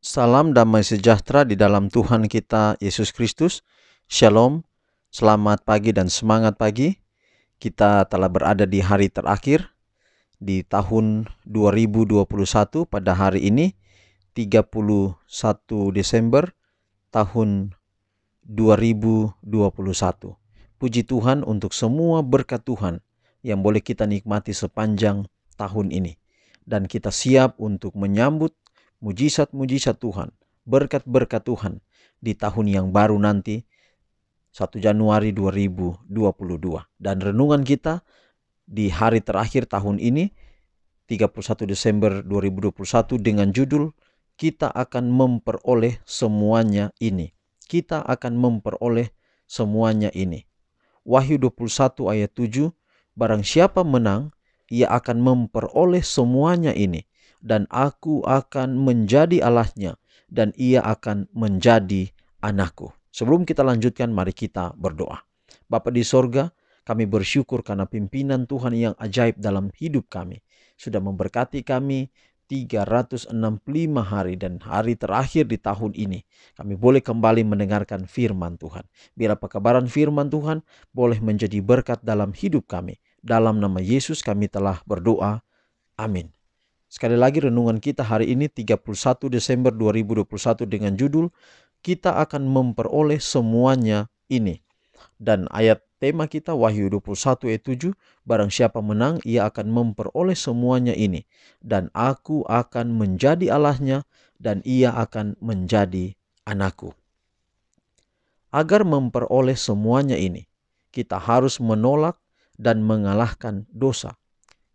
Salam damai sejahtera di dalam Tuhan kita Yesus Kristus. Shalom, selamat pagi dan semangat pagi. Kita telah berada di hari terakhir di tahun 2021 pada hari ini 31 Desember tahun 2021. Puji Tuhan untuk semua berkat Tuhan yang boleh kita nikmati sepanjang tahun ini. Dan kita siap untuk menyambut mujizat-mujizat Tuhan, berkat-berkat Tuhan di tahun yang baru nanti 1 Januari 2022. Dan renungan kita di hari terakhir tahun ini 31 Desember 2021 dengan judul kita akan memperoleh semuanya ini. Kita akan memperoleh semuanya ini. Wahyu 21 ayat 7, barang siapa menang, ia akan memperoleh semuanya ini, dan aku akan menjadi Allahnya, dan ia akan menjadi anakku. Sebelum kita lanjutkan, mari kita berdoa. Bapa di sorga, kami bersyukur karena pimpinan Tuhan yang ajaib dalam hidup kami. Sudah memberkati kami 365 hari dan hari terakhir di tahun ini. Kami boleh kembali mendengarkan firman Tuhan. Biar pekabaran firman Tuhan boleh menjadi berkat dalam hidup kami. Dalam nama Yesus kami telah berdoa. Amin. Sekali lagi renungan kita hari ini 31 Desember 2021 dengan judul kita akan memperoleh semuanya ini. Dan ayat tema kita Wahyu 21 ayat 7, barang siapa menang ia akan memperoleh semuanya ini, dan aku akan menjadi Allahnya dan ia akan menjadi anakku. Agar memperoleh semuanya ini, kita harus menolak dan mengalahkan dosa.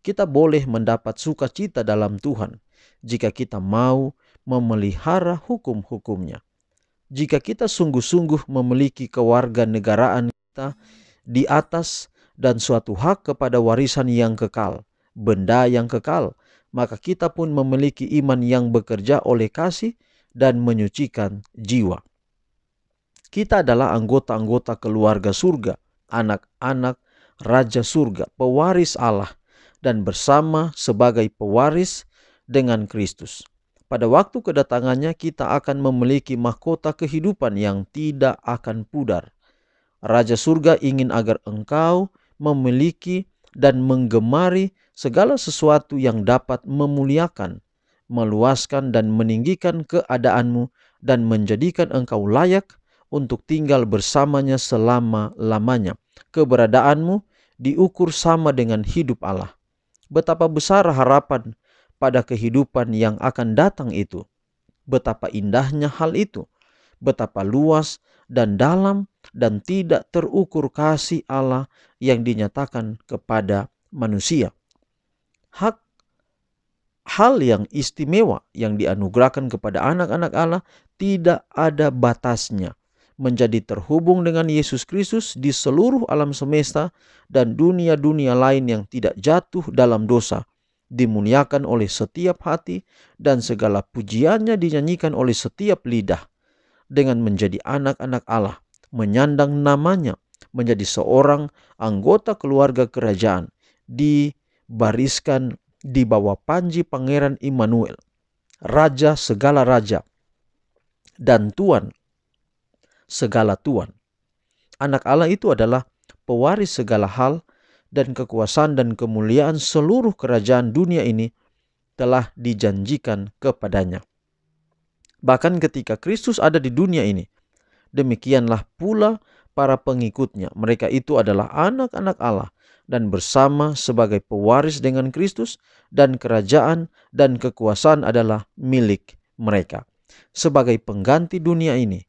Kita boleh mendapat sukacita dalam Tuhan jika kita mau memelihara hukum-hukumnya. Jika kita sungguh-sungguh memiliki kewarganegaraan kita di atas dan suatu hak kepada warisan yang kekal, benda yang kekal, maka kita pun memiliki iman yang bekerja oleh kasih dan menyucikan jiwa. Kita adalah anggota-anggota keluarga surga, anak-anak Raja surga, pewaris Allah, dan bersama sebagai pewaris dengan Kristus. Pada waktu kedatangannya kita akan memiliki mahkota kehidupan yang tidak akan pudar. Raja surga ingin agar engkau memiliki dan menggemari segala sesuatu yang dapat memuliakan, meluaskan dan meninggikan keadaanmu dan menjadikan engkau layak untuk tinggal bersamanya selama-lamanya. Keberadaanmu diukur sama dengan hidup Allah. Betapa besar harapan pada kehidupan yang akan datang itu. Betapa indahnya hal itu. Betapa luas dan dalam dan tidak terukur kasih Allah yang dinyatakan kepada manusia. Hal yang istimewa yang dianugerahkan kepada anak-anak Allah tidak ada batasnya. Menjadi terhubung dengan Yesus Kristus di seluruh alam semesta dan dunia-dunia lain yang tidak jatuh dalam dosa, dimuliakan oleh setiap hati dan segala pujiannya dinyanyikan oleh setiap lidah. Dengan menjadi anak-anak Allah, menyandang namanya, menjadi seorang anggota keluarga kerajaan, dibariskan di bawah panji Pangeran Immanuel, Raja segala raja dan Tuan segala tuan. Anak Allah itu adalah pewaris segala hal dan kekuasaan dan kemuliaan seluruh kerajaan dunia ini telah dijanjikan kepadanya. Bahkan ketika Kristus ada di dunia ini, demikianlah pula para pengikutnya. Mereka itu adalah anak-anak Allah dan bersama sebagai pewaris dengan Kristus, dan kerajaan dan kekuasaan adalah milik mereka. Sebagai pengganti dunia ini,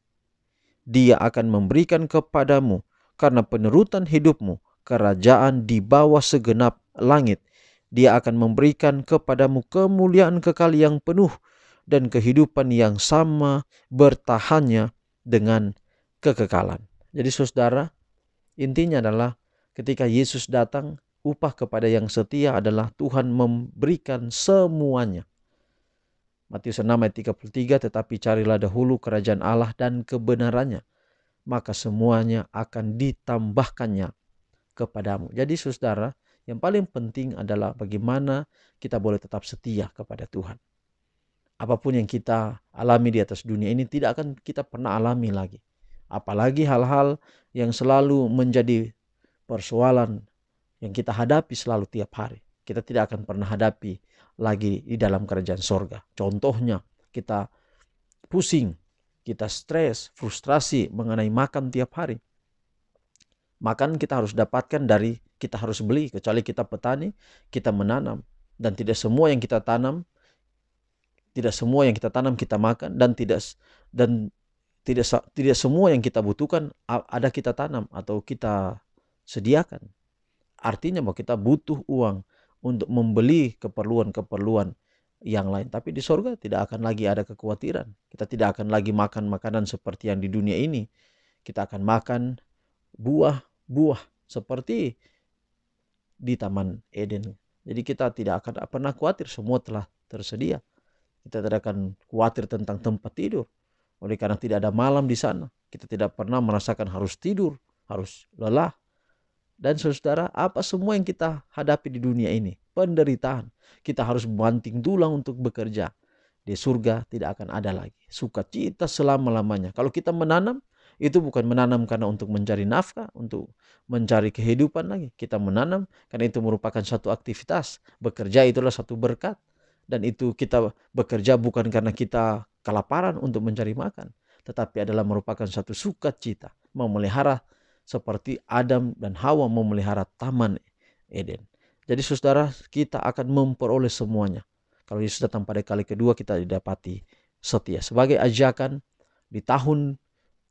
Dia akan memberikan kepadamu karena penurutan hidupmu kerajaan di bawah segenap langit. Dia akan memberikan kepadamu kemuliaan kekal yang penuh dan kehidupan yang sama bertahannya dengan kekekalan. Jadi saudara, intinya adalah ketika Yesus datang, upah kepada yang setia adalah Tuhan memberikan semuanya. Matius 6 ayat 33, tetapi carilah dahulu kerajaan Allah dan kebenarannya, maka semuanya akan ditambahkannya kepadamu. Jadi saudara, yang paling penting adalah bagaimana kita boleh tetap setia kepada Tuhan. Apapun yang kita alami di atas dunia ini tidak akan kita pernah alami lagi. Apalagi hal-hal yang selalu menjadi persoalan yang kita hadapi selalu tiap hari. Kita tidak akan pernah hadapi lagi di dalam kerajaan sorga. Contohnya, kita pusing, kita stres, frustrasi mengenai makan tiap hari. Makan kita harus dapatkan dari, kita harus beli, kecuali kita petani, kita menanam. Dan tidak semua yang kita tanam, kita makan, dan tidak semua yang kita butuhkan ada kita tanam atau kita sediakan. Artinya bahwa kita butuh uang untuk membeli keperluan-keperluan yang lain. Tapi di sorga tidak akan lagi ada kekhawatiran. Kita tidak akan lagi makan makanan seperti yang di dunia ini. Kita akan makan buah-buah seperti di Taman Eden. Jadi kita tidak akan pernah khawatir, semua telah tersedia. Kita tidak akan khawatir tentang tempat tidur. Oleh karena tidak ada malam di sana. Kita tidak pernah merasakan harus tidur, harus lelah. Dan saudara, apa semua yang kita hadapi di dunia ini? Penderitaan. Kita harus banting tulang untuk bekerja. Di surga tidak akan ada lagi sukacita selama-lamanya. Kalau kita menanam, itu bukan menanam karena untuk mencari nafkah, untuk mencari kehidupan lagi. Kita menanam karena itu merupakan satu aktivitas. Bekerja itulah satu berkat. Dan itu kita bekerja bukan karena kita kelaparan untuk mencari makan, tetapi adalah merupakan satu sukacita memelihara, seperti Adam dan Hawa memelihara Taman Eden. Jadi saudara, kita akan memperoleh semuanya. Kalau Yesus datang pada kali kedua, kita didapati setia. Sebagai ajakan di tahun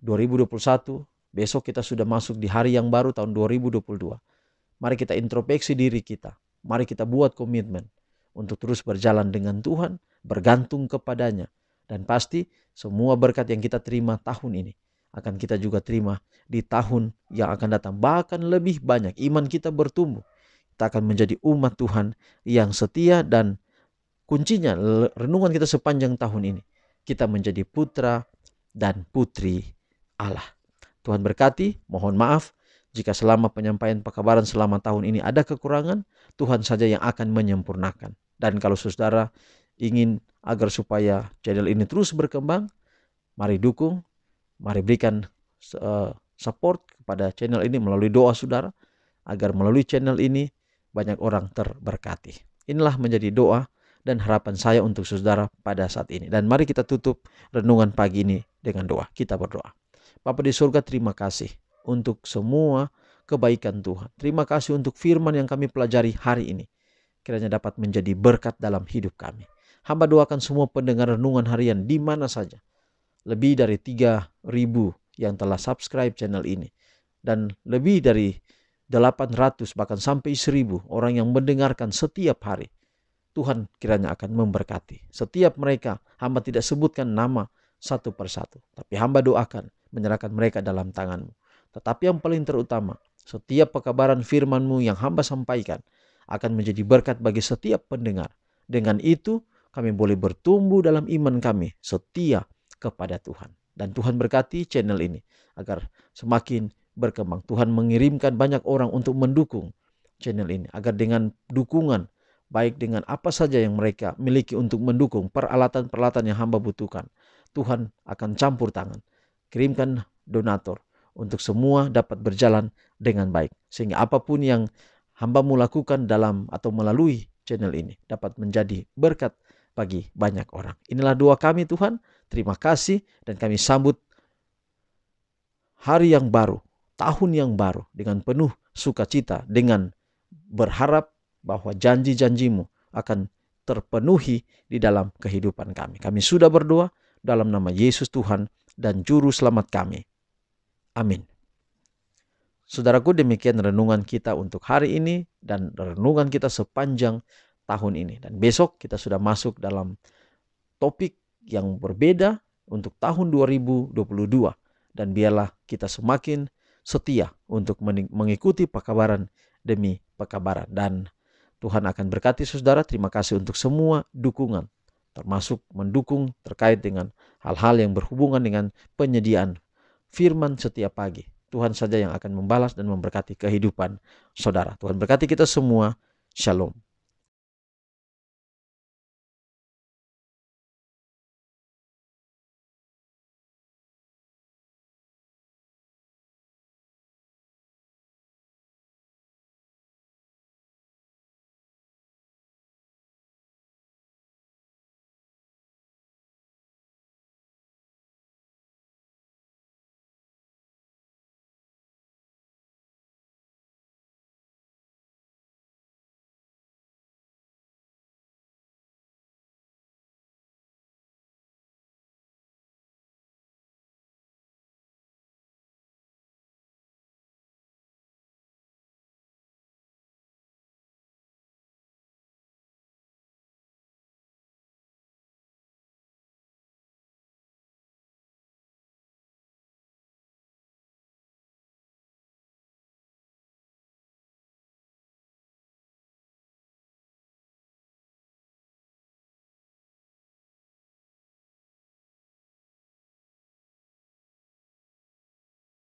2021, besok kita sudah masuk di hari yang baru tahun 2022. Mari kita introspeksi diri kita. Mari kita buat komitmen untuk terus berjalan dengan Tuhan, bergantung kepadanya. Dan pasti semua berkat yang kita terima tahun ini akan kita juga terima di tahun yang akan datang. Bahkan lebih banyak, iman kita bertumbuh. Kita akan menjadi umat Tuhan yang setia, dan kuncinya renungan kita sepanjang tahun ini, kita menjadi putra dan putri Allah. Tuhan berkati. Mohon maaf jika selama penyampaian pekabaran selama tahun ini ada kekurangan. Tuhan saja yang akan menyempurnakan. Dan kalau saudara ingin agar supaya channel ini terus berkembang, mari dukung, mari berikan support kepada channel ini melalui doa saudara, agar melalui channel ini banyak orang terberkati. Inilah menjadi doa dan harapan saya untuk saudara pada saat ini. Dan mari kita tutup renungan pagi ini dengan doa. Kita berdoa. Bapa di surga, terima kasih untuk semua kebaikan Tuhan. Terima kasih untuk firman yang kami pelajari hari ini. Kiranya dapat menjadi berkat dalam hidup kami. Hamba doakan semua pendengar renungan harian di mana saja. Lebih dari 3.000 yang telah subscribe channel ini. Dan lebih dari 800 bahkan sampai 1.000 orang yang mendengarkan setiap hari. Tuhan kiranya akan memberkati. Setiap mereka, hamba tidak sebutkan nama satu persatu. Tapi hamba doakan, menyerahkan mereka dalam tangan-Mu. Tetapi yang paling terutama, setiap pekabaran firman-Mu yang hamba sampaikan akan menjadi berkat bagi setiap pendengar. Dengan itu kami boleh bertumbuh dalam iman kami, setia kepada Tuhan. Dan Tuhan berkati channel ini agar semakin berkembang. Tuhan mengirimkan banyak orang untuk mendukung channel ini, agar dengan dukungan, baik dengan apa saja yang mereka miliki untuk mendukung peralatan-peralatan yang hamba butuhkan, Tuhan akan campur tangan, kirimkan donatur untuk semua dapat berjalan dengan baik. Sehingga apapun yang hamba-Mu lakukan dalam atau melalui channel ini dapat menjadi berkat bagi banyak orang. Inilah doa kami Tuhan. Terima kasih, dan kami sambut hari yang baru, tahun yang baru dengan penuh sukacita, dengan berharap bahwa janji-janji-Mu akan terpenuhi di dalam kehidupan kami. Kami sudah berdoa dalam nama Yesus Tuhan dan Juru Selamat kami. Amin. Saudaraku, demikian renungan kita untuk hari ini dan renungan kita sepanjang tahun ini. Dan besok kita sudah masuk dalam topik yang berbeda untuk tahun 2022. Dan biarlah kita semakin setia untuk mengikuti pekabaran demi pekabaran. Dan Tuhan akan berkati saudara. Terima kasih untuk semua dukungan, termasuk mendukung terkait dengan hal-hal yang berhubungan dengan penyediaan firman setiap pagi. Tuhan saja yang akan membalas dan memberkati kehidupan saudara. Tuhan berkati kita semua. Shalom.